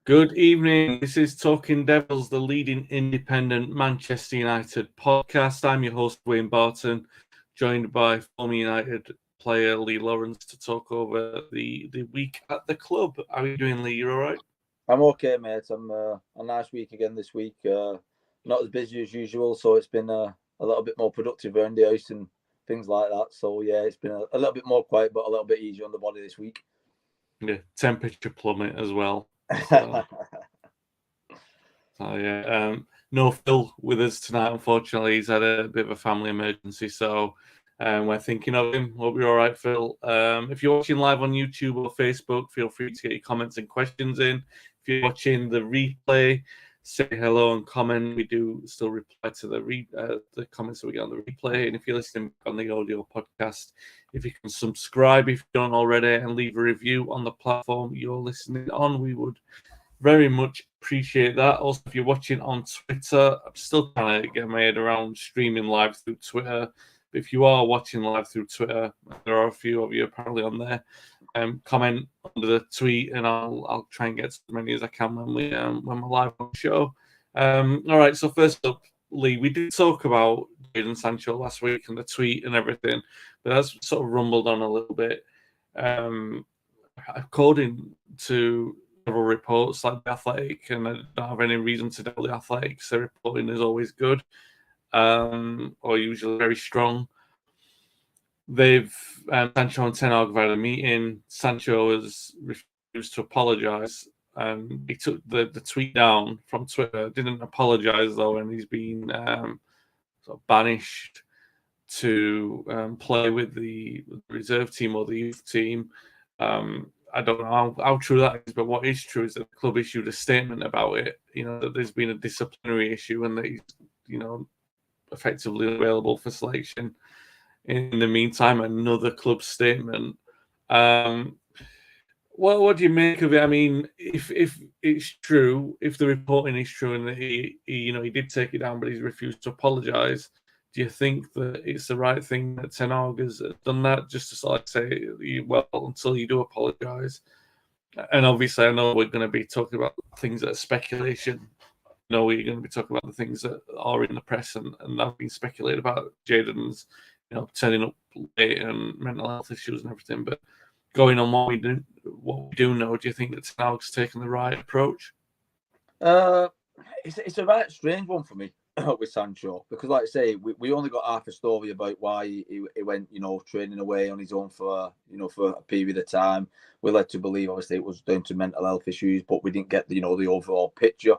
Good evening. This is Talking Devils, the leading independent Manchester United podcast. I'm your host, Wayne Barton, joined by former United player Lee Lawrence to talk over the week at the club. How are you doing, Lee? You all right? I'm okay, mate. I'm a nice week again this week. Not as busy as usual, so it's been a little bit more productive around the house and things like that. So yeah, it's been a little bit more quiet, but a little bit easier on the body this week. Yeah, temperature plummet as well. So, yeah. No Phil with us tonight, unfortunately. He's had a bit of a family emergency, so we're thinking of him. Hope you're all right, Phil. If you're watching live on YouTube or Facebook, feel free to get your comments and questions in. If you're watching the replay, say hello and comment. We do still reply to the comments that we get on the replay. And if you're listening on the audio podcast, if you can subscribe if you don't already and leave a review on the platform you're listening on, we would very much appreciate that. Also, if you're watching on Twitter, I'm still trying to get my head around streaming live through Twitter. But if you are watching live through Twitter, there are a few of you apparently on there. Comment under the tweet, and I'll try and get as many as I can when we're live on the show. All right. So first up, Lee, we did talk about Jadon Sancho last week and the tweet and everything, but that's sort of rumbled on a little bit. According to several reports like the Athletic, and I don't have any reason to doubt the Athletics. Their reporting is always good, or usually very strong. They've Sancho and Ten Hag have had a meeting. Sancho has refused to apologise. He took the tweet down from Twitter. Didn't apologise though, and he's been sort of banished to play with the reserve team or the youth team. I don't know how true that is, but what is true is that the club issued a statement about it. You know, that there's been a disciplinary issue and that he's, effectively available for selection. In the meantime, another club statement. What do you make of it? I mean, if it's true, if the reporting is true, and that he did take it down, but he's refused to apologise, do you think that it's the right thing that Ten Hag has done that, just to sort of say, well, until you do apologise? And obviously, I know we're going to be talking about things that are speculation. I know we're going to be talking about the things that are in the press and have been speculated about Jadon's, turning up late and mental health issues and everything. But going on what we do know, do you think that Ten Hag's taken the right approach? It's a right strange one for me with Sancho, because like I say, we only got half a story about why he went, training away on his own for a period of time. We're led to believe obviously it was down to mental health issues, but we didn't get the overall picture.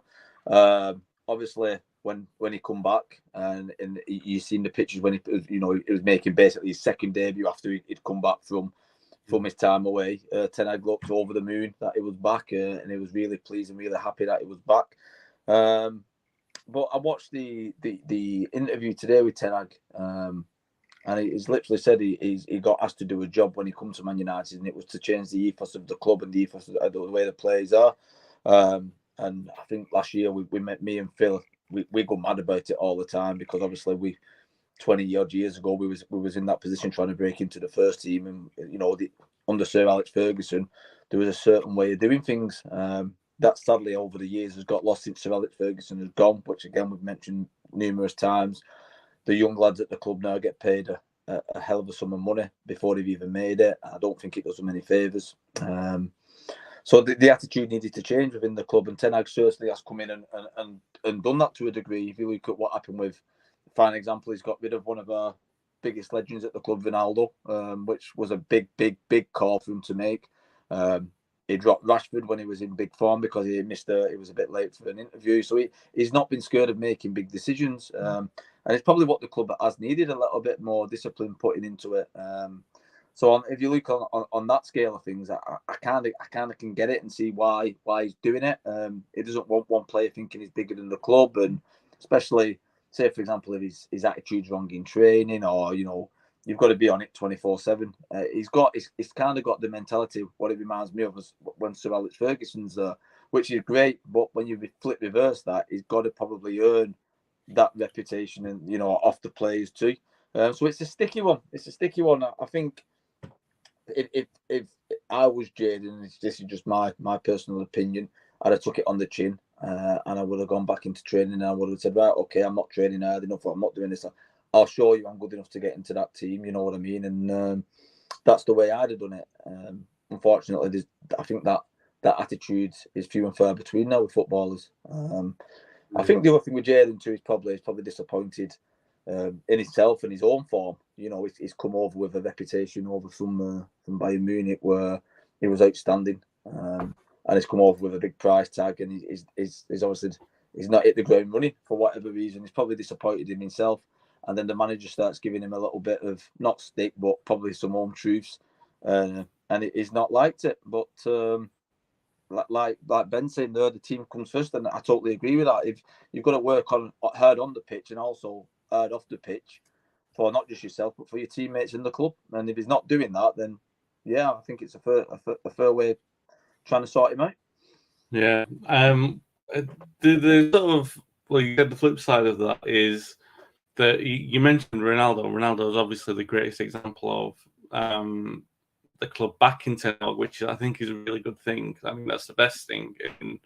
Obviously when he come back and you seen the pictures when he was making basically his second debut after he'd come back from his time away. Ten Hag looked over the moon that he was back, and he was really pleased and really happy that he was back. But I watched the interview today with Ten Hag, and he's literally said he got asked to do a job when he come to Man United, and it was to change the ethos of the club and the ethos of the way the players are. And I think last year we met me and Phil. We go mad about it all the time, because obviously 20 odd years ago we was in that position trying to break into the first team, and under Sir Alex Ferguson there was a certain way of doing things that sadly over the years has got lost since Sir Alex Ferguson has gone, which again we've mentioned numerous times. The young lads at the club now get paid a hell of a sum of money before they've even made it. I don't think it does them any favours. So the attitude needed to change within the club, and Ten Hag certainly has come in and done that to a degree. If you look at what happened with, fine example, he's got rid of one of our biggest legends at the club, Ronaldo, which was a big call for him to make. He dropped Rashford when he was in big form because he was a bit late for an interview. So he's not been scared of making big decisions. And it's probably what the club has needed, a little bit more discipline putting into it. So if you look on that scale of things, I kind of can get it and see why he's doing it. He doesn't want one player thinking he's bigger than the club, and especially say for example if his attitude's wrong in training, or you've got to be on it 24/7. He's kind of got the mentality. What it reminds me of was when Sir Alex Ferguson's there, which is great. But when you reverse that, he's got to probably earn that reputation and off the players too. So it's a sticky one. I think. If I was Jadon, this is just my personal opinion, I'd have took it on the chin, and I would have gone back into training, and I would have said, right, okay, I'm not training hard enough, or I'm not doing this. I'll show you I'm good enough to get into that team. You know what I mean? And that's the way I'd have done it. Unfortunately, I think that attitude is few and far between now with footballers. I think the other thing with Jadon too is probably disappointed in himself and his own form. You know, he's come over with a reputation over from Bayern Munich where he was outstanding, and he's come over with a big price tag, and he's obviously he's not hit the ground running for whatever reason. He's probably disappointed in himself, and then the manager starts giving him a little bit of not stick, but probably some home truths, and he's not liked it. But like Ben saying there, the team comes first, and I totally agree with that. If you've got to work hard on the pitch and also hard off the pitch for not just yourself but for your teammates in the club, and if he's not doing that, then yeah, I think it's a fair way of trying to sort him out. Yeah. The sort of, well, you said the flip side of that is that you mentioned Ronaldo. Ronaldo is obviously the greatest example of the club back in Ten Hag, which I think is a really good thing. I mean, that's the best thing. And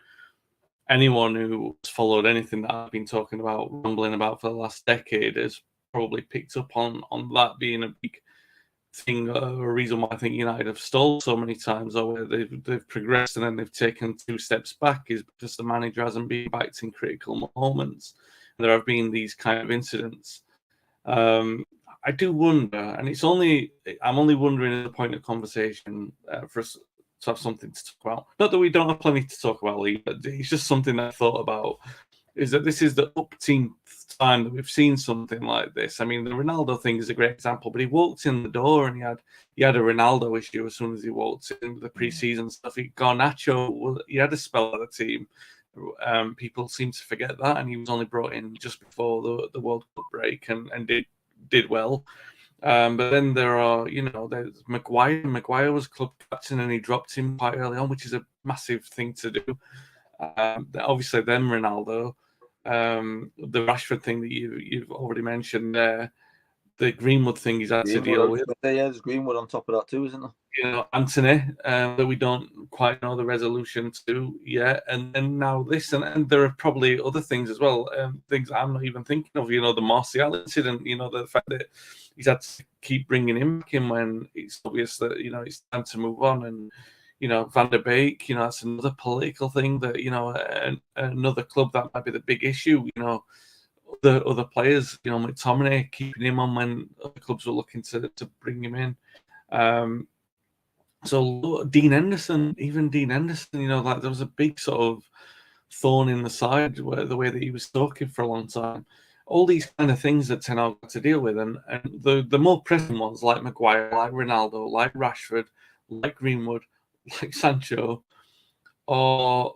anyone who's followed anything that I've been talking about, rambling about for the last decade, has probably picked up on that being a big thing, a reason why I think United have stalled so many times, or where they've progressed and then they've taken 2 steps back, is because the manager hasn't been backed in critical moments. And there have been these kind of incidents. I do wonder, and I'm only wondering at the point of conversation for us to have something to talk about. Not that we don't have plenty to talk about, Lee, but it's just something I thought about, is that this is the upteenth time that we've seen something like this. I mean, the Ronaldo thing is a great example, but he walked in the door and he had a Ronaldo issue as soon as he walked in with the pre-season stuff. Garnacho, he had a spell at the team. People seem to forget that, and he was only brought in just before the World Cup break and did well. But then there's Maguire. Maguire was club captain and he dropped him quite early on, which is a massive thing to do. Obviously, then Ronaldo, the Rashford thing that you've already mentioned there, the Greenwood thing he's had to deal with. Yeah, there's Greenwood on top of that too, isn't there? You know, Anthony, that we don't quite know the resolution to yet, and now this, and there are probably other things as well, things I'm not even thinking of. You know, the Martial incident. You know, the fact that he's had to keep bringing him back in when it's obvious that it's time to move on, and Van der Beek. That's another political thing that another club that might be the big issue. The other players. McTominay keeping him on when other clubs were looking to bring him in. So Dean Henderson, like there was a big sort of thorn in the side where the way that he was talking for a long time. All these kind of things that Ten Hag had to deal with, and the more pressing ones like Maguire, like Ronaldo, like Rashford, like Greenwood, like Sancho, or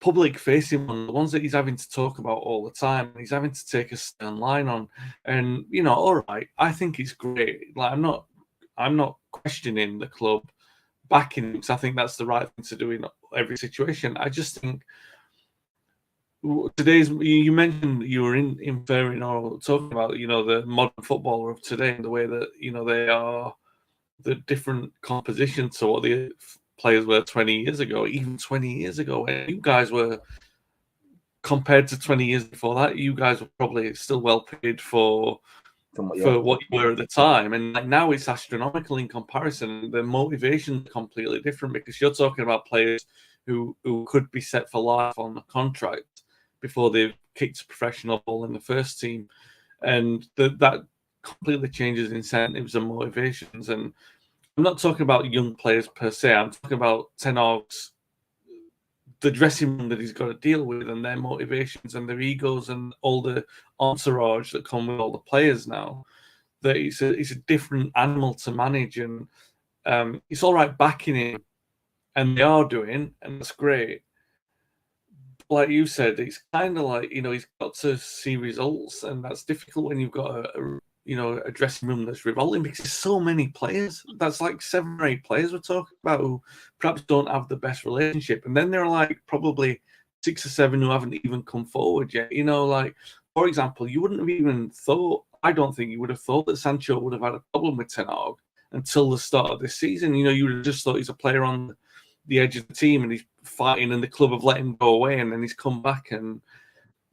public-facing ones, the ones that he's having to talk about all the time. He's having to take a stern line on, and all right, I think it's great. Like I'm not questioning the club backing him, because I think that's the right thing to do in every situation. I just think you mentioned you were inferring or talking about the modern footballer of today and the way that they are the different composition to what the players were 20 years ago, even 20 years ago. And you guys were, compared to 20 years before that, you guys were probably still well paid for what you were at the time, and now it's astronomical in comparison. The motivation is completely different, because you're talking about players who could be set for life on a contract before they've kicked a professional ball in the first team, and that completely changes incentives and motivations. And I'm not talking about young players per se. I'm talking about Ten Hag's, the dressing room that he's got to deal with, and their motivations and their egos and all the entourage that come with all the players now. That it's a different animal to manage, and it's all right backing him, and they are doing, and that's great. Like you said, it's kind of like he's got to see results, and that's difficult when you've got a dressing room that's revolting, because there's so many players. That's like 7 or 8 players we're talking about who perhaps don't have the best relationship. And then there are like probably 6 or 7 who haven't even come forward yet. Like, for example, you wouldn't have even thought, I don't think you would have thought that Sancho would have had a problem with Ten Hag until the start of this season. You would have just thought he's a player on the edge of the team and he's fighting, and the club have let him go away, and then he's come back and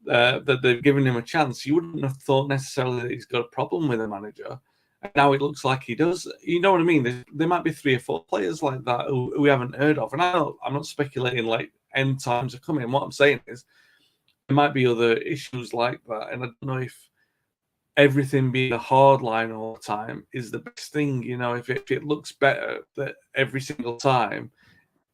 that they've given him a chance. You wouldn't have thought necessarily that he's got a problem with a manager. And now it looks like he does. You know what I mean? There might be 3 or 4 players like that who we haven't heard of. And I'm not speculating like end times are coming. What I'm saying is there might be other issues like that. And I don't know if everything being a hard line all the time is the best thing. You know, if it looks better that every single time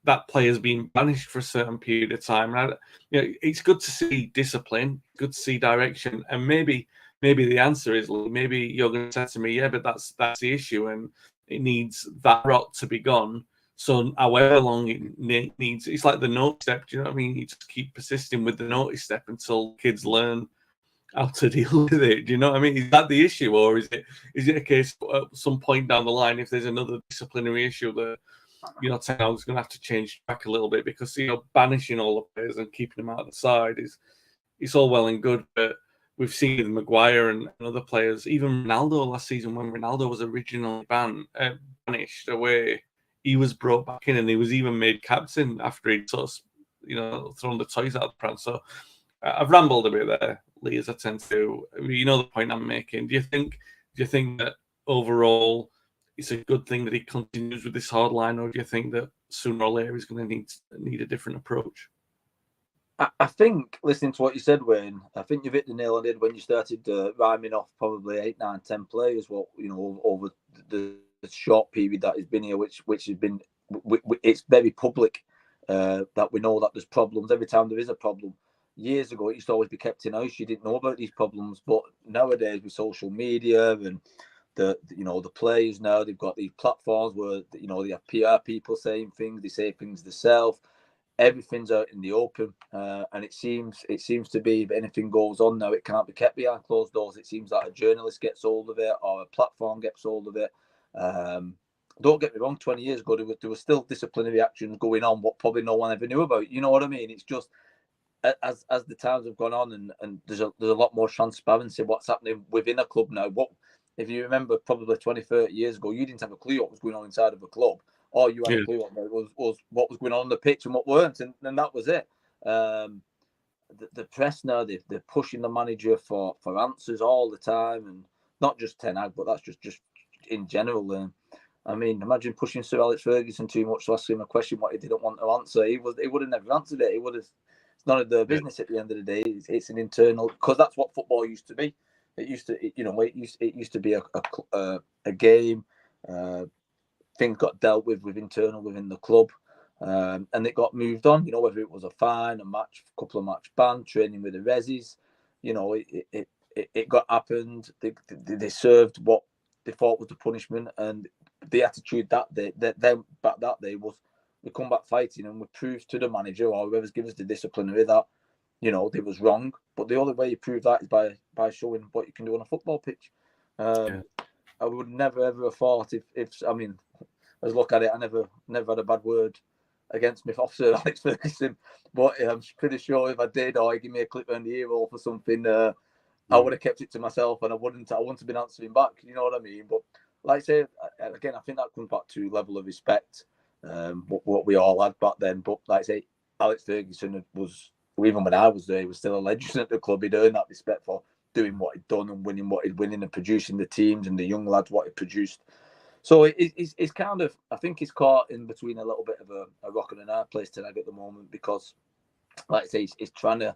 that player's been banished for a certain period of time. And it's good to see discipline, good to see direction, and maybe the answer is maybe you're going to say to me, yeah, but that's the issue, and it needs that rot to be gone. So however long it needs, it's like the notice step. Do you know what I mean? You just keep persisting with the notice step until kids learn how to deal with it. Do you know what I mean? Is that the issue, or is it a case at some point down the line, if there's another disciplinary issue that Ten Hag's going to have to change track a little bit, because banishing all the players and keeping them out of the side it's all well and good, but we've seen with Maguire and other players, even Ronaldo last season, when Ronaldo was originally banished away, he was brought back in, and he was even made captain after he'd sort of thrown the toys out of the pram. So I've rambled a bit there, Lee, as I tend to. You know the point I'm making. Do you think that overall it's a good thing that he continues with this hard line, or do you think that sooner or later he's going to need a different approach? I think, listening to what you said, Wayne, I think you've hit the nail on the head when you started rhyming off probably 8, 9, 10 players. Over the short period that he's been here, which has been, it's very public that we know that there's problems. Every time there is a problem, years ago it used to always be kept in house. You didn't know about these problems, but nowadays with social media and the players now, they've got these platforms where they have PR people saying things, they say things themselves. Everything's out in the open, and it seems to be, if anything goes on now, it can't be kept behind closed doors. It seems like a journalist gets hold of it, or a platform gets hold of it. Don't get me wrong, 20 years ago there were still disciplinary actions going on, what probably no one ever knew about. You know what I mean? It's just as the times have gone on, and there's a lot more transparency what's happening within a club now. What if you remember, probably 20, 30 years ago, you didn't have a clue what was going on inside of a club. Or you had a clue what was going on the pitch and what weren't, and that was it. The press now, they're pushing the manager for answers all the time, and not just Ten Hag, but that's just in general. I mean, imagine pushing Sir Alex Ferguson too much to ask him a question what he didn't want to answer. He would have never answered it. It's none of their business at the end of the day. It's an internal, because that's what football used to be. It used to be a game. Things got dealt with internal within the club, and it got moved on. Whether it was a fine, a couple of match ban, training with the resis, it got happened. They served what they thought was the punishment, and the attitude that day was, we come back fighting, and we prove to the manager or whoever's given us the disciplinary that they was wrong. But the only way you prove that is by showing what you can do on a football pitch. I would never ever have thought if I mean, let's look at it. I never had a bad word against me officer Alex Ferguson, but I'm pretty sure if I did, or he give me a clip on the ear or for something, I would have kept it to myself, and I wouldn't have been answering back. You know what I mean? But like I say again, I think that comes back to level of respect, what we all had back then. But like I say, Alex Ferguson was, even when I was there, he was still a legend at the club. He'd earned that respect for doing what he'd done and winning what he'd winning and producing the teams and the young lads what he produced. So it's kind of, I think he's caught in between a little bit of a rock and a hard place tonight at the moment, because, like I say, he's trying to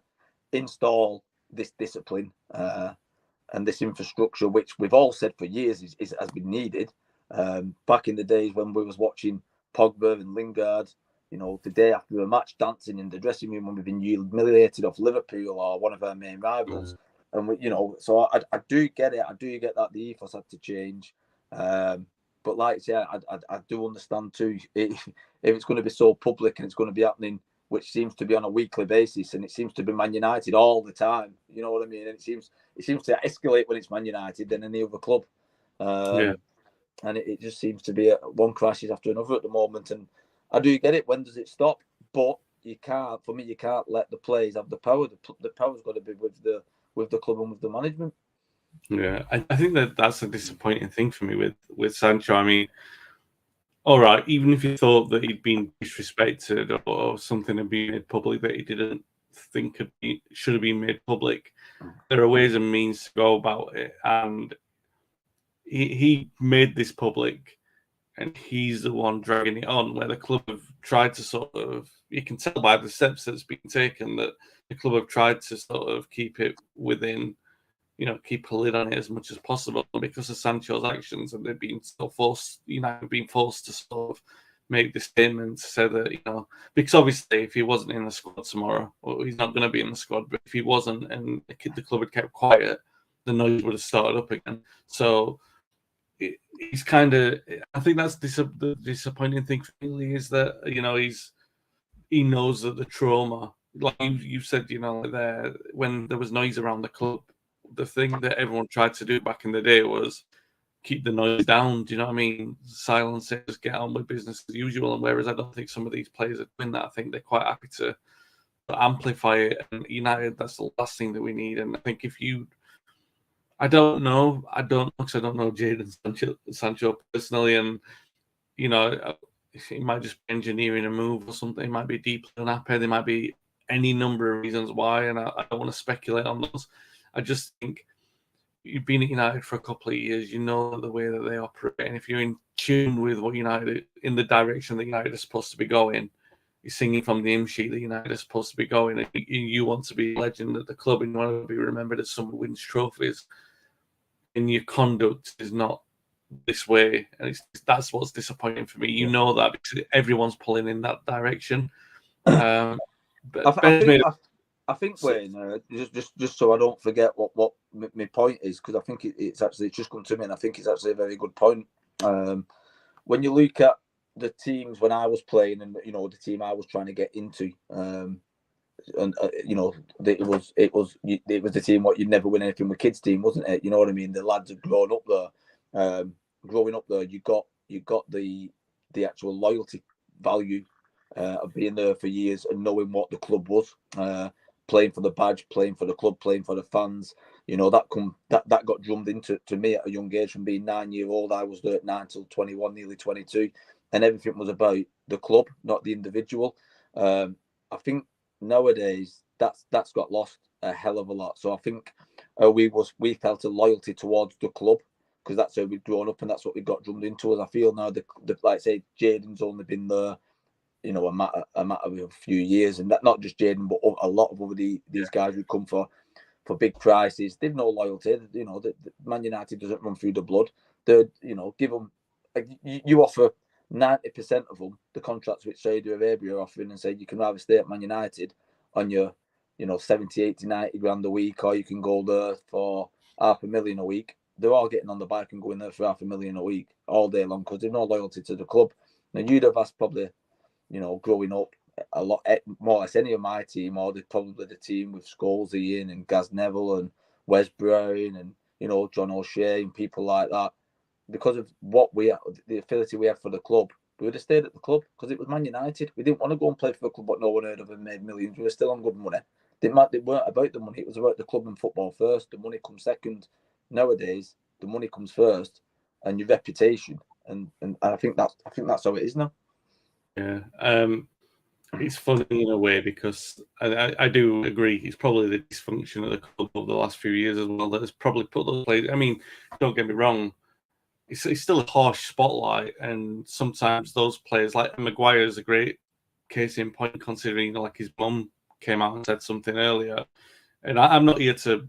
install this discipline and this infrastructure, which we've all said for years has been needed. Back in the days when we was watching Pogba and Lingard, the day after a match, dancing in the dressing room when we've been humiliated off Liverpool or one of our main rivals. And so I do get it. I do get that the ethos had to change. But like I say, I do understand too, if it's going to be so public and it's going to be happening, which seems to be on a weekly basis, and it seems to be Man United all the time. You know what I mean? And it seems to escalate when it's Man United than any other club. And it just seems to be one crisis after another at the moment. And I do get it. When does it stop? But you can't let the players have the power. The power's got to be with the club and with the management. Yeah, I think that's a disappointing thing for me with Sancho. I mean, all right, even if you thought that he'd been disrespected or something had been made public that he didn't think should have been made public, there are ways and means to go about it. And he made this public, and he's the one dragging it on, where the club have tried to sort of, you can tell by the steps that's been taken that the club have tried to sort of keep it within, keep a lid on it as much as possible because of Sancho's actions, and they've been so forced, being forced to sort of make this statement to say that, because obviously if he wasn't in the squad tomorrow, well, he's not going to be in the squad, but if he wasn't and the club had kept quiet, the noise would have started up again. So he's kind of, I think that's the disappointing thing for me is that, he knows that the trauma, like you said, like when there was noise around the club, the thing that everyone tried to do back in the day was keep the noise down. Do you know what I mean? Silence it, just get on with business as usual. And whereas I don't think some of these players are doing that, I think they're quite happy to amplify it. And United, that's the last thing that we need. And I think I don't know because I don't know Jadon Sancho personally, and it might just be engineering a move or something. It might be deeply unhappy. There might be any number of reasons why, and I don't want to speculate on those. I just think you've been at United for a couple of years. You know the way that they operate, and if you're in tune with what United, in the direction that United is supposed to be going, you're singing from the hymn sheet that United is supposed to be going, and you want to be a legend at the club, and you want to be remembered as someone who wins trophies. And your conduct is not this way, and that's what's disappointing for me. You know that because everyone's pulling in that direction. But I think Wayne, just so I don't forget what my point is, because I think it's just come to me, and I think it's actually a very good point. When you look at the teams when I was playing, and the team I was trying to get into, and it was the team what you'd never win anything with kids team, wasn't it? You know what I mean? The lads had grown up there. Growing up there, you got the actual loyalty value of being there for years and knowing what the club was, playing for the badge, playing for the club, playing for the fans. That got drummed into me at a young age. From being 9 years old, I was there at 9 till 21, nearly 22, and everything was about the club, not the individual. I think nowadays that's got lost a hell of a lot. So I think we felt a loyalty towards the club because that's how we've grown up and that's what we got drummed into us. I feel now the like I say, Jadon's only been there, a matter of a few years, and that not just Jadon, but a lot of other these guys who come for big prices. They've no loyalty. The Man United doesn't run through the blood. They give them. You offer 90% of them the contracts which Saudi Arabia are offering and say you can either stay at Man United on your 70, 80, 90 grand a week, or you can go there for $500,000 a week. They're all getting on the bike and going there for $500,000 a week all day long because they've no loyalty to the club. Now you'd have asked probably growing up a lot more or less any of my team, or probably the team with Scholes, Ian and Gaz Neville and Wes Brown and John O'Shea and people like that. Because of the affinity we had for the club, we would have stayed at the club because it was Man United. We didn't want to go and play for a club what no one heard of and made millions. We were still on good money. They weren't about the money. It was about the club and football first. The money comes second. Nowadays, the money comes first, and your reputation. And I think that's how it is now. Yeah, it's funny in a way because I do agree. It's probably the dysfunction of the club over the last few years as well that has probably put those players. I mean, don't get me wrong. It's still a harsh spotlight, and sometimes those players, like Maguire, is a great case in point, considering like his mum came out and said something earlier. And I'm not here to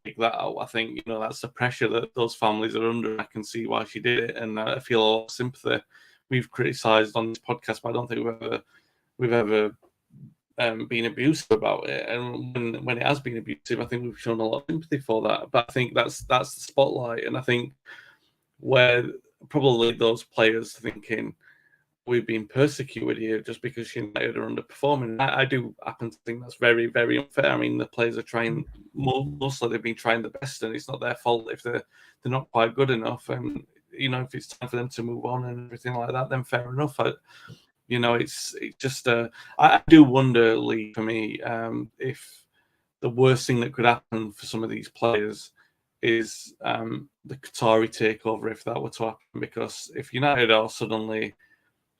pick that out. I think that's the pressure that those families are under. I can see why she did it, and I feel a lot of sympathy. We've criticised on this podcast, but I don't think we've ever been abusive about it. And when it has been abusive, I think we've shown a lot of sympathy for that. But I think that's the spotlight, and I think where probably those players thinking we've been persecuted here just because United are underperforming. I do happen to think that's very, very unfair. I mean, the players are trying, mostly they've been trying the best, and it's not their fault if they're not quite good enough. And if it's time for them to move on and everything like that, then fair enough. It's just I do wonder, Lee, for me, if the worst thing that could happen for some of these players is the Qatari takeover, if that were to happen. Because if United are suddenly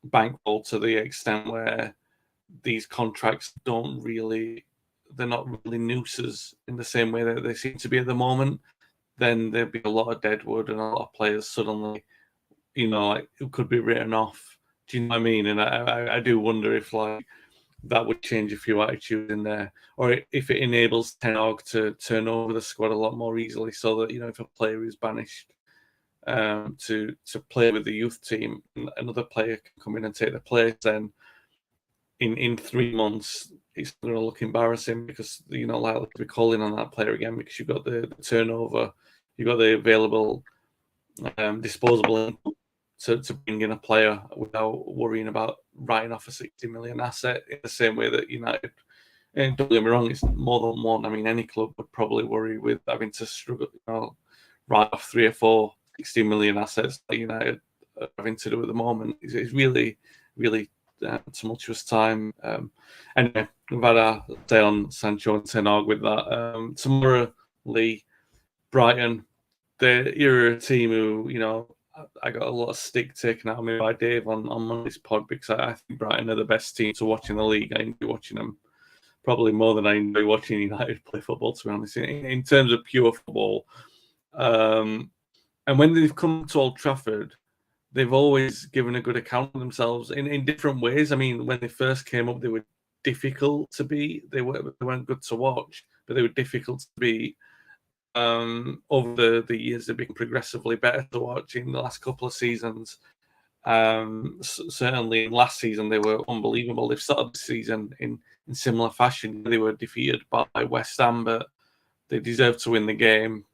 bankroll to the extent where these contracts they're not really nooses in the same way that they seem to be at the moment, then there'd be a lot of deadwood and a lot of players suddenly, like it could be written off. Do you know what I mean? And I do wonder if like that would change a few attitudes in there, or if it enables Ten Hag to turn over the squad a lot more easily, so that if a player is banished to play with the youth team, another player can come in and take the place, then in 3 months it's going to look embarrassing because you're not likely to be calling on that player again because you've got the turnover, you've got the available disposable income to bring in a player without worrying about writing off a 60 million asset in the same way that United. And don't get me wrong, it's more than one. I mean, any club would probably worry with having to struggle, write off 3 or 4 60 million assets that United are having to do at the moment. It's really, really tumultuous time. Anyway, we've had our say on Sancho and Ten Hag with that. Tomorrow, Lee, Brighton, you're a team who, I got a lot of stick taken out of me by Dave on Monday's pod because I think Brighton are the best team to watch in the league. I enjoy watching them probably more than I enjoy watching United play football, to be honest, in terms of pure football. And when they've come to Old Trafford, they've always given a good account of themselves in different ways. I mean, when they first came up, they were difficult to beat. They weren't good to watch, but they were difficult to beat. Over the years, they've been progressively better to watch in the last couple of seasons. Certainly, last season they were unbelievable. They've started the season in similar fashion. They were defeated by West Ham, but they deserve to win the game.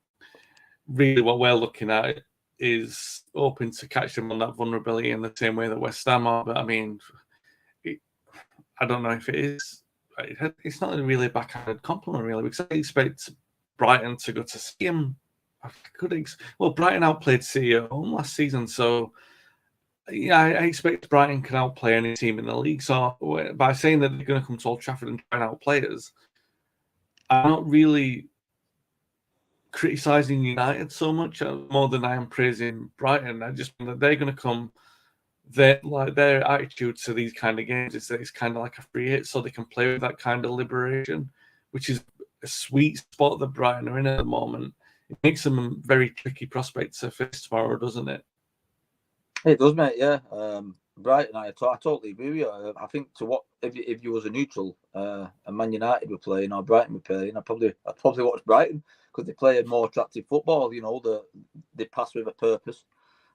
Really, what we're looking at is hoping to catch them on that vulnerability in the same way that West Ham are. But I mean, I don't know if it is. It's not really a backhanded compliment, really, because I expect Brighton to go to see him. Brighton outplayed City at home last season, so yeah, I expect Brighton can outplay any team in the league. So by saying that they're going to come to Old Trafford and try and outplay us, I'm not really criticising United so much more than I am praising Brighton. I just think that they're going to come. Their attitude to these kind of games is that it's kind of like a free hit, so they can play with that kind of liberation, which is a sweet spot that Brighton are in at the moment. It makes them a very tricky prospect to face tomorrow, doesn't it? It does, mate. Yeah. Brighton, I totally agree with you. I think if you was a neutral, and Man United were playing or Brighton were playing, I'd probably watch Brighton because they play a more attractive football. They pass with a purpose.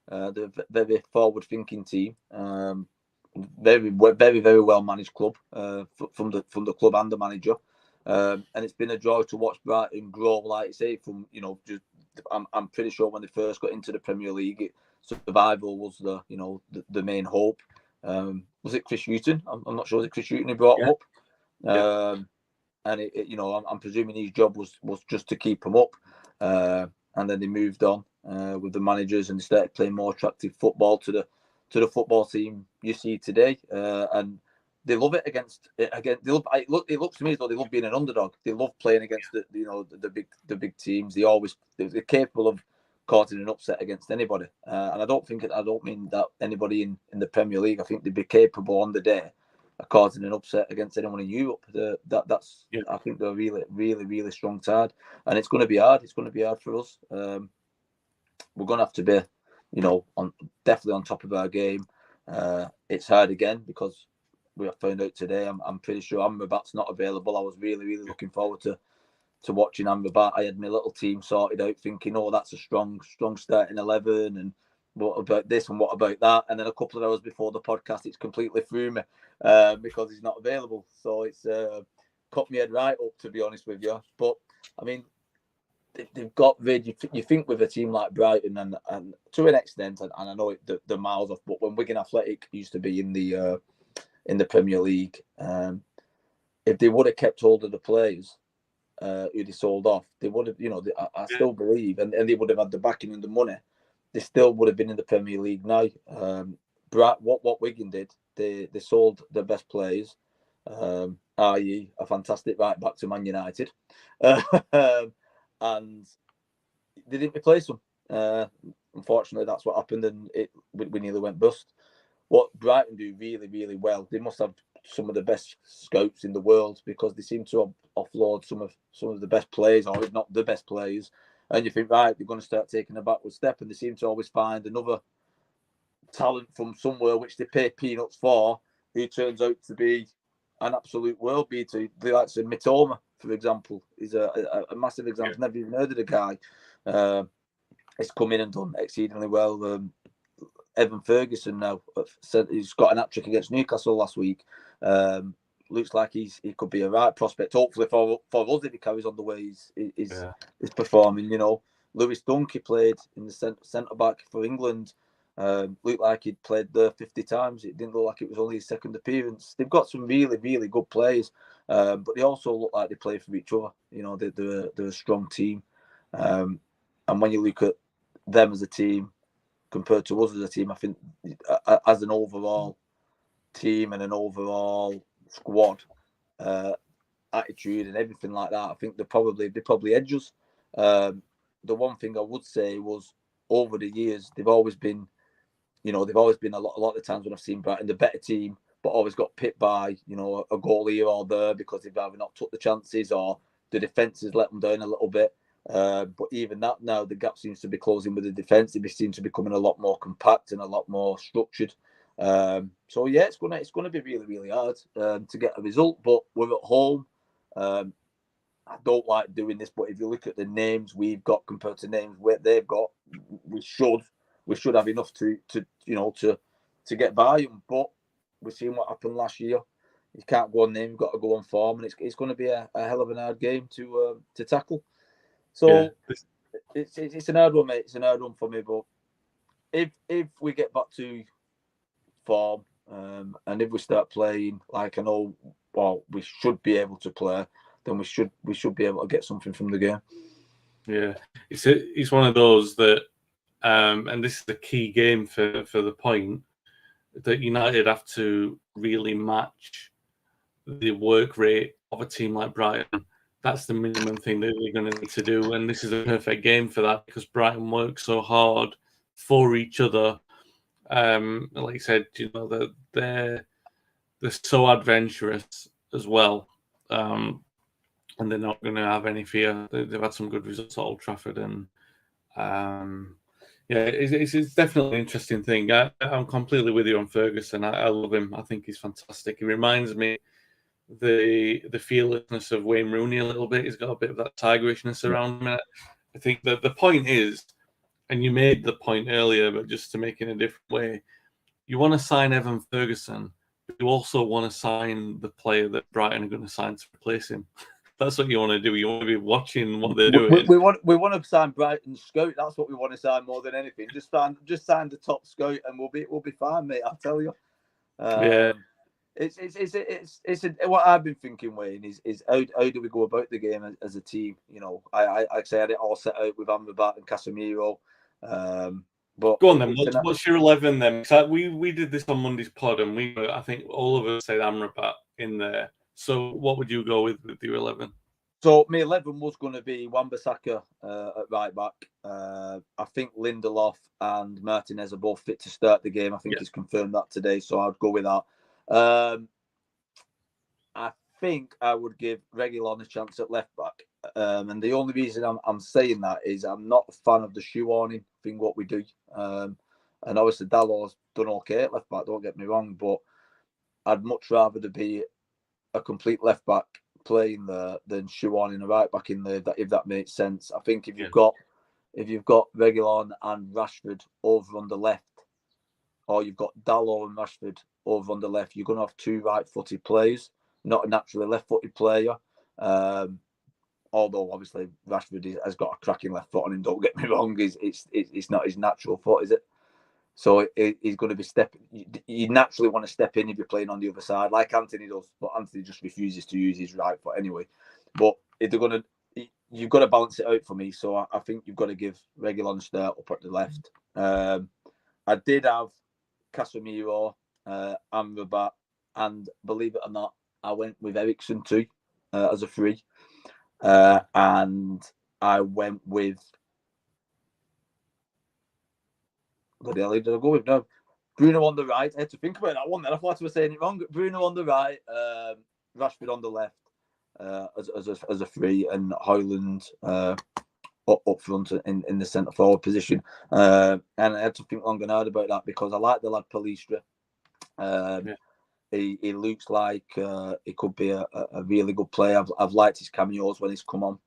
They're a very forward-thinking team. Very, very, very well managed club from the club and the manager. And it's been a joy to watch Brighton grow, like I say, from I'm pretty sure when they first got into the Premier League, survival was the main hope. Was it Chris Hughton? I'm not sure. Was it Chris Hughton who brought him up? Yeah. And I'm presuming his job was just to keep him up. And then they moved on with the managers and started playing more attractive football to the football team you see today. And they love it again. It looks to me as though they love being an underdog. They love playing against the big teams. They're capable of causing an upset against anybody. And I don't mean that anybody in the Premier League. I think they'd be capable on the day of causing an upset against anyone in Europe. I think they're a really, really, really strong side, and it's going to be hard. It's going to be hard for us. We're going to have to be, definitely on top of our game. It's hard again because we have found out today. I'm pretty sure Amrabat's not available. I was really, really looking forward to watching Amrabat. I had my little team sorted out, thinking, that's a strong starting 11, and what about this and what about that? And then a couple of hours before the podcast, it's completely threw me because he's not available. So it's cut me head right up, to be honest with you. But I mean, they've got you think with a team like Brighton and to an extent, and I know the miles off, but when Wigan Athletic used to be in the Premier League, if they would have kept hold of the players who they sold off, they would have, I still believe, and they would have had the backing and the money. They still would have been in the Premier League now. What Wigan did, they sold their best players, i.e. a fantastic right back to Man United, and they didn't replace them. Unfortunately, that's what happened, and we nearly went bust. what Brighton do really, really well, they must have some of the best scouts in the world, because they seem to offload some of the best players, or if not the best players. And you think, right, they're going to start taking a backward step, and they seem to always find another talent from somewhere which they pay peanuts for, who turns out to be an absolute world beater. The likes of Mitoma, for example, is a massive example. Never even heard of the guy. He's come in and done exceedingly well. Evan Ferguson now said he's got an hat-trick against Newcastle last week. Looks like he could be a right prospect. Hopefully for us, if he carries on the way he's performing. You know, Lewis Dunk, played in the centre back for England. Looked like he'd played there 50 times. It didn't look like it was only his second appearance. They've got some really, really good players, but they also look like they play for each other. You know, they're a strong team. And when you look at them as a team compared to us as a team, I think as an overall team and an overall squad attitude and everything like that, I think they probably edge us. The one thing I would say was, over the years, they've always been a lot of the times when I've seen Brighton, the better team, but always got pipped by, you know, a goal here or there, because they've either not took the chances or the defence has let them down a little bit. But even that now, the gap seems to be closing with the defence. They seem to be becoming a lot more compact and a lot more structured. So yeah, it's gonna be really, really hard to get a result. But we're at home. I don't like doing this, but if you look at the names we've got compared to names where they've got, we should have enough to get by them. But we've seen what happened last year. You can't go on name, you've got to go on form, and it's going to be a hell of an hard game to tackle. So it's an hard one, mate. It's an hard one for me. But if we get back to form, and if we start playing like I know, well, we should be able to play, then we should be able to get something from the game. Yeah, it's one of those that, and this is the key game for the point, that United have to really match the work rate of a team like Brighton. That's the minimum thing that they're going to need to do, and this is a perfect game for that, because Brighton work so hard for each other. Like you said, you know, that they're so adventurous as well, and they're not going to have any fear. They've had some good results at Old Trafford, and it's definitely an interesting thing. I'm completely with you on Ferguson. I love him. I think he's fantastic. He reminds me the fearlessness of Wayne Rooney a little bit. He's got a bit of that tigerishness around him. I think that the point is, and you made the point earlier, but just to make it in a different way, you want to sign Evan Ferguson, but you also want to sign the player that Brighton are going to sign to replace him. That's what you want to do. You want to be watching what they're doing. We want to sign Brighton scout. That's what we want to sign more than anything. Just sign the top scout, and we'll be fine, mate. I'll tell you. It's what I've been thinking, Wayne, is how do we go about the game as a team? You know, I say I had it all set out with Amrabat and Casemiro. But go on then. What's your 11 then? So we did this on Monday's pod, and I think all of us said Amrabat in there. So what would you go with your 11? So my 11 was going to be Wan-Bissaka at right back. I think Lindelof and Martinez are both fit to start the game. I think he's confirmed that today, so I'd go with that. I think I would give Reguilon a chance at left back. And the only reason I'm saying that is I'm not a fan of the shoehorning thing, what we do. And obviously Dallow's done okay at left back, don't get me wrong, but I'd much rather there be a complete left back playing there than shoehorning a right back in there, if that makes sense. I think if you've got Reguilon and Rashford over on the left, or you've got Dalot and Rashford over on the left, you're going to have two right-footed players, not a naturally left-footed player. Although obviously Rashford has got a cracking left foot on him. Don't get me wrong; it's not his natural foot, is it? So he's going to be stepping. You naturally want to step in if you're playing on the other side, like Anthony does, but Anthony just refuses to use his right foot anyway. But if they're going to, you've got to balance it out for me. So I think you've got to give Reguilon a start up at the left. I did have Casemiro, Amrabat, and believe it or not, I went with Eriksen too as a free, and I went with. What the hell did I go with now? Bruno on the right. I had to think about that one. Then I thought I was saying it wrong. Bruno on the right, Rashford on the left as a free, and Højlund up front in the centre forward position. And I had to think long and hard about that because I like the lad Palistra. He looks like he could be a really good player. I've liked his cameos when he's come on.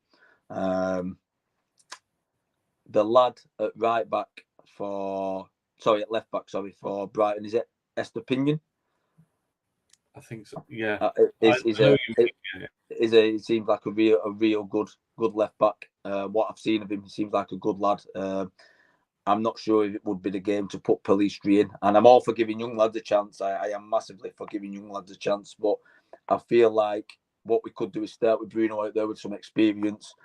The lad at right back at left back, for Brighton, is it Estepinian? I think so. Yeah. He seems like a real good left back. What I've seen of him, he seems like a good lad. I'm not sure if it would be the game to put Pellistri in, and I'm all for giving young lads a chance. I am massively for giving young lads a chance, but I feel like what we could do is start with Bruno out there with some experience.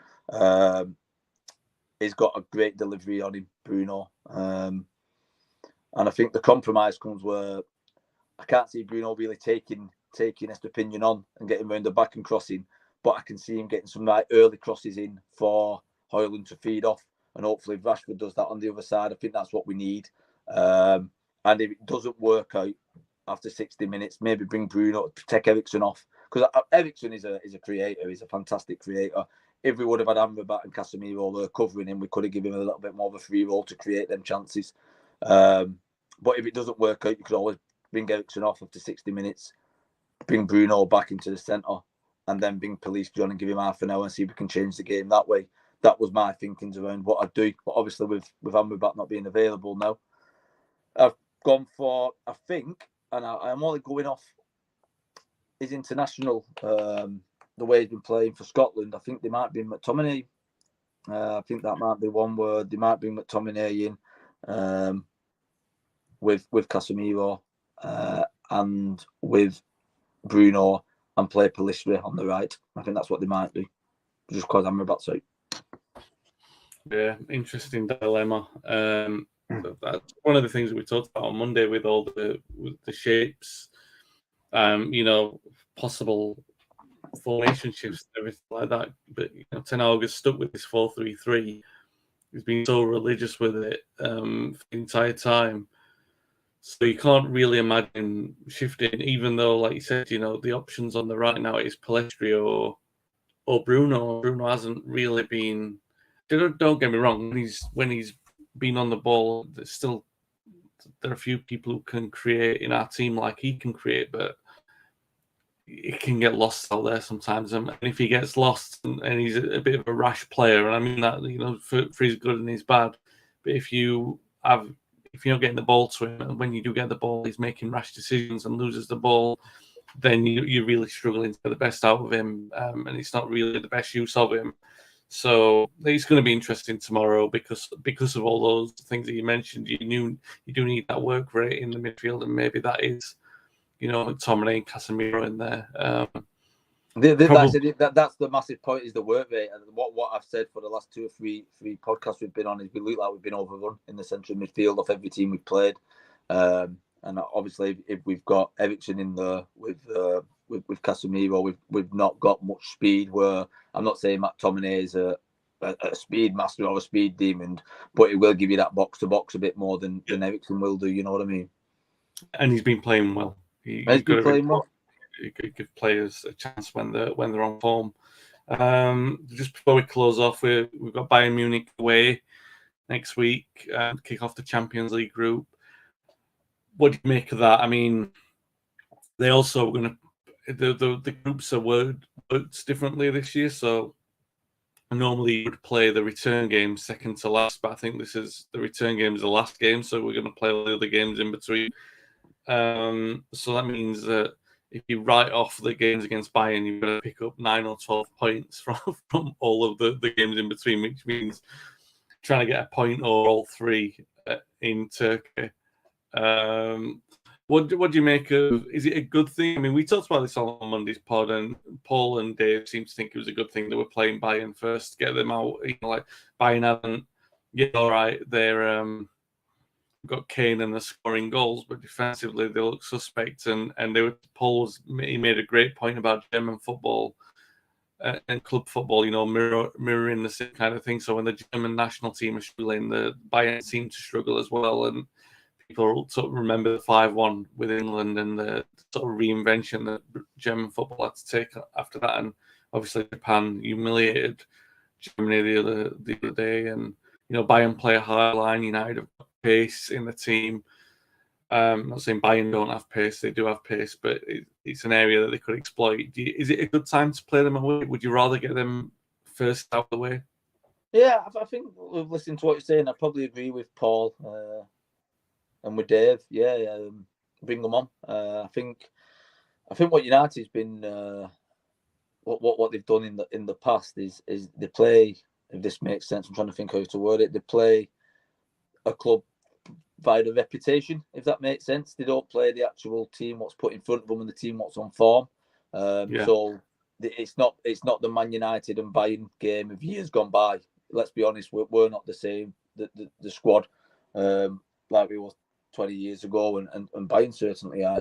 He's got a great delivery on him, Bruno, and I think the compromise comes where I can't see Bruno really taking Estepinian on and getting round the back and crossing, but I can see him getting some early crosses in for Højlund to feed off. And hopefully Rashford does that on the other side. I think that's what we need. And if it doesn't work out after 60 minutes, maybe bring Bruno, take Eriksen off. Because Eriksen is a creator. He's a fantastic creator. If we would have had Amrabat and Casemiro covering him, we could have given him a little bit more of a free role to create them chances. But if it doesn't work out, you could always bring Eriksen off after 60 minutes, bring Bruno back into the centre, and then bring Pellistri on and give him half an hour and see if we can change the game that way. That was my thinkings around what I'd do. But obviously with Amrabat not being available now, I've gone for, I think, and I'm only going off his international, the way he's been playing for Scotland. I think they might be McTominay. I think that might be one word. They might bring McTominay in with Casemiro and with Bruno and play Pellistri on the right. I think that's what they might do, just because Amrabat's out. Yeah, interesting dilemma. That's one of the things that we talked about on Monday with all the shapes, possible formation shifts and everything like that. But Ten Hag is stuck with this 4-3-3. He's been so religious with it for the entire time. So you can't really imagine shifting, even though, like you said, the options on the right now is Pellistri or Bruno. Bruno hasn't really been. Don't get me wrong. When he's been on the ball, there are a few people who can create in our team like he can create, but he can get lost out there sometimes. And if he gets lost and he's a bit of a rash player, and I mean that for his good and his bad, but if you're not getting the ball to him, and when you do get the ball, he's making rash decisions and loses the ball, then you're really struggling to get the best out of him, and it's not really the best use of him. So it's going to be interesting tomorrow because of all those things that you mentioned. You do need that work rate in the midfield, and maybe that is, McTominay and Casemiro in there. That's the massive point, is the work rate. And what I've said for the last 2 or 3 podcasts we've been on is we look like we've been overrun in the central midfield of every team we've played. And obviously, if we've got Eriksen in there with Casemiro, we've not got much speed. Where I'm not saying McTominay is a speed master or a speed demon, but it will give you that box to box a bit more than Eriksen will do. You know what I mean? And he's been playing well. He's been playing well. He could give players a chance when they're on form. Just before we close off, we've got Bayern Munich away next week and kick off the Champions League group. What do you make of that? I mean, they also are going to the groups are worked differently this year. So normally you would play the return game second to last, but I think the return game is the last game, so we're going to play all the other games in between. So that means that if you write off the games against Bayern, you're going to pick up 9 or 12 points from all of the games in between, which means trying to get a point or all 3 in Turkey. What do you make of? Is it a good thing? I mean, we talked about this on Monday's pod, and Paul and Dave seem to think it was a good thing that we're playing Bayern first, get them out. Like Bayern haven't, all right, they're got Kane and they're scoring goals, but defensively they look suspect. And he made a great point about German football and club football, mirroring the same kind of thing. So when the German national team is struggling, the Bayern seem to struggle as well. And people sort of remember the 5-1 with England and the sort of reinvention that German football had to take after that. And obviously Japan humiliated Germany the other day, and Bayern play a high line. United have got pace in the team. I'm not saying Bayern don't have pace; they do have pace, but it's an area that they could exploit. Is it a good time to play them away? Would you rather get them first out of the way? Yeah, I think listening to what you're saying, I probably agree with Paul and with Dave. Yeah, bring them on. I think what United's been what they've done in the past is they play. If this makes sense, I'm trying to think how to word it. They play a club by the reputation, if that makes sense. They don't play the actual team what's put in front of them and the team what's on form. So it's not the Man United and Bayern game of years gone by. Let's be honest, we're not the same. The squad like we were 20 years ago, and Bayern certainly are.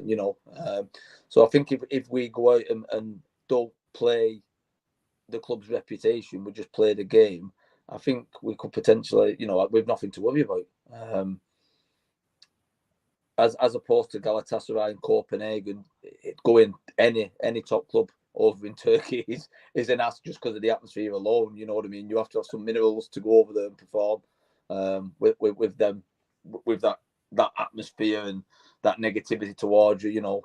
So I think if we go out and don't play the club's reputation, we just play the game, I think we could potentially, we've nothing to worry about. As opposed to Galatasaray and Copenhagen, going any top club over in Turkey is an ask just because of the atmosphere alone. You know what I mean? You have to have some minerals to go over there and perform with them, with that atmosphere and that negativity towards you.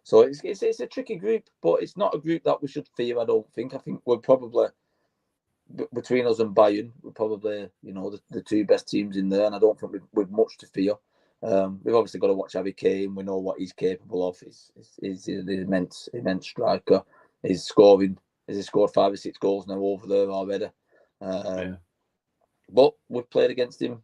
So it's a tricky group, but it's not a group that we should fear. I don't think. I think we're probably, between us and Bayern, we're probably the two best teams in there, and I don't think we've much to fear. We've obviously got to watch Harry Kane. We know what he's capable of. He's an immense striker. He's scoring. He's scored 5 or 6 goals now over there already. But we've played against him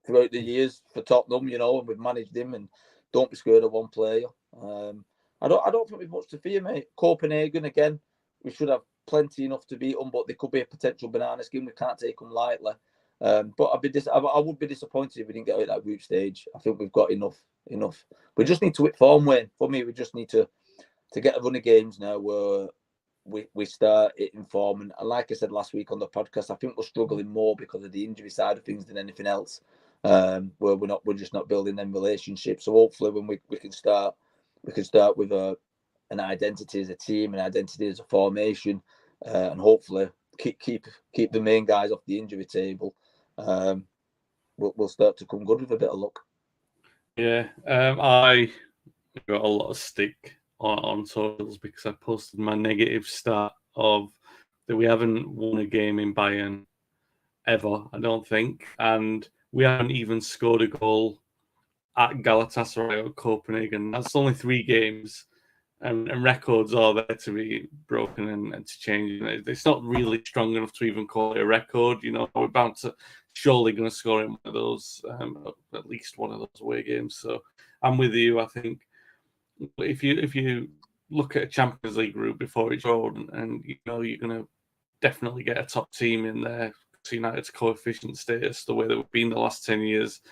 throughout the years for Tottenham, and we've managed him. And don't be scared of one player. I don't think we've much to fear, mate. Copenhagen again. We should have plenty enough to beat them, but they could be a potential banana skin. We can't take them lightly. But I would be disappointed if we didn't get out of that group stage. I think we've got enough. We just need to hit form, Wayne. For me, we just need to get a run of games now where we start hitting form. And like I said last week on the podcast, I think we're struggling more because of the injury side of things than anything else. Where we're just not building them relationships. So hopefully, when we can start with an identity as a team, an identity as a formation, and hopefully keep the main guys off the injury table. We'll start to come good with a bit of luck. Yeah, I got a lot of stick on socials because I posted my negative stat of that we haven't won a game in Bayern ever, I don't think, and we haven't even scored a goal at Galatasaray or Copenhagen. That's only 3 games. And records are there to be broken and to change. It's not really strong enough to even call it a record. We're bound to surely going to score in one of those, at least one of those away games. So I'm with you. I think if you look at a Champions League group before it's drawn, and you're going to definitely get a top team in there. So United's coefficient status, the way that we've been the last 10 years,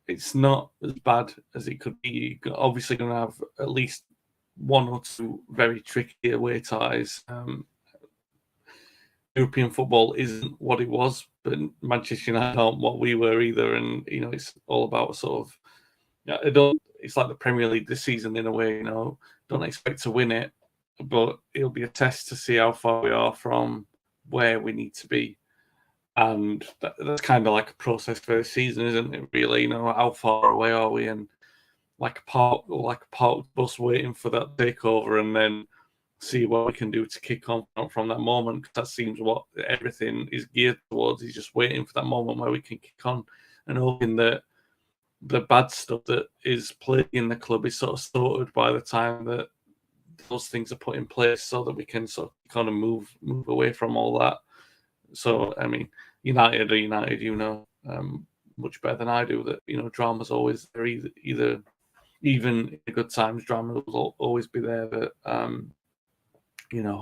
it's not as bad as it could be. You're obviously going to have at least 1 or 2 very tricky away ties. European football isn't what it was, but Manchester United aren't what we were either. And it's all about sort of, it's like the Premier League this season in a way. Don't expect to win it, but it'll be a test to see how far we are from where we need to be. And that's kind of like a process for the season, isn't it? Really, how far away are we? And like a parked bus waiting for that takeover, and then see what we can do to kick on from that moment. Because that seems what everything is geared towards. Is just waiting for that moment where we can kick on, and hoping that the bad stuff that is plaguing the club is sort of sorted by the time that those things are put in place, so that we can sort of kind of move away from all that. So I mean, United are United, much better than I do. That drama's always there. Either even in good times, drama will always be there. But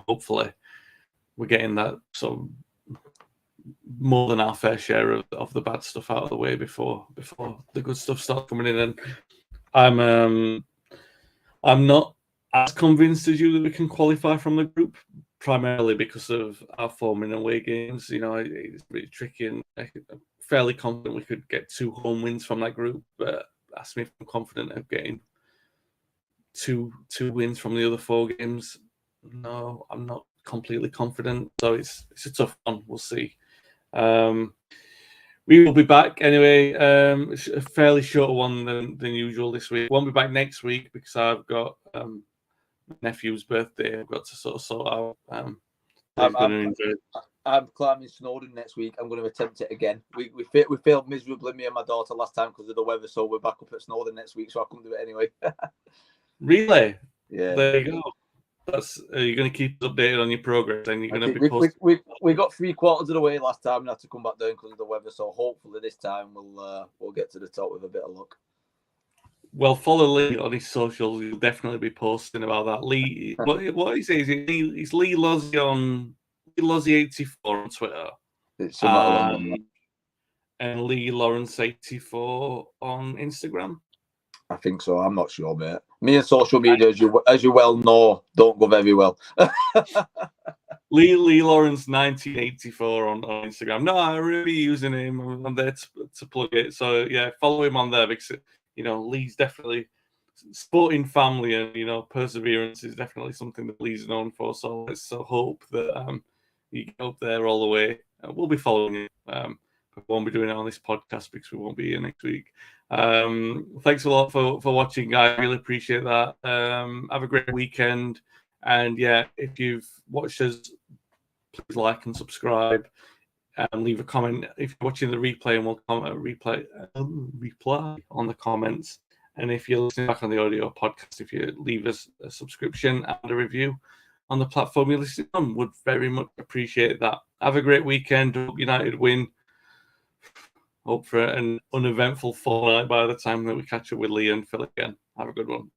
hopefully we're getting that sort of more than our fair share of the bad stuff out of the way before the good stuff starts coming in. And I'm not as convinced as you that we can qualify from the group, primarily because of our form in away games. It's really tricky, and fairly confident we could get 2 home wins from that group. But ask me if I'm confident of getting two wins from the other 4 games. No, I'm not completely confident. So it's a tough one. We'll see. We will be back anyway. It's a fairly shorter one than usual this week. Won't be back next week because I've got my nephew's birthday. I've got to sort out. I'm climbing Snowdon next week. I'm going to attempt it again. We failed miserably, me and my daughter, last time because of the weather. So we're back up at Snowdon next week. So I couldn't do it anyway. Really? Yeah. There you go. You're going to keep us updated on your progress, and you're going to be posting. We got 3/4 of the way last time and had to come back down because of the weather. So hopefully this time we'll get to the top with a bit of luck. Well, follow Lee on his socials. He'll definitely be posting about that. Lee, what is it? Is Lee Lozzie on Lee Lozzie 84 on Twitter? It's and Lee Lawrence 84 on Instagram. I think so. I'm not sure, mate. Me and social media, as you well know, don't go very well. Lee Lawrence 1984 on Instagram. No, I really using him. I'm there to plug it. So yeah, follow him on there because Lee's definitely sporting family, and perseverance is definitely something that Lee's known for. So let's hope that you get up there all the way. We'll be following you. We won't be doing it on this podcast because we won't be here next week. Thanks a lot for watching, guys. Really appreciate that. Have a great weekend. And yeah, if you've watched us, please like and subscribe and leave a comment. If you're watching the replay, and we'll reply on the comments. And if you're listening back on the audio podcast, if you leave us a subscription and a review on the platform you're listening on, would very much appreciate that. Have a great weekend. Hope United win. Hope for an uneventful fortnight by the time that we catch up with Lee and Phil again. Have a good one.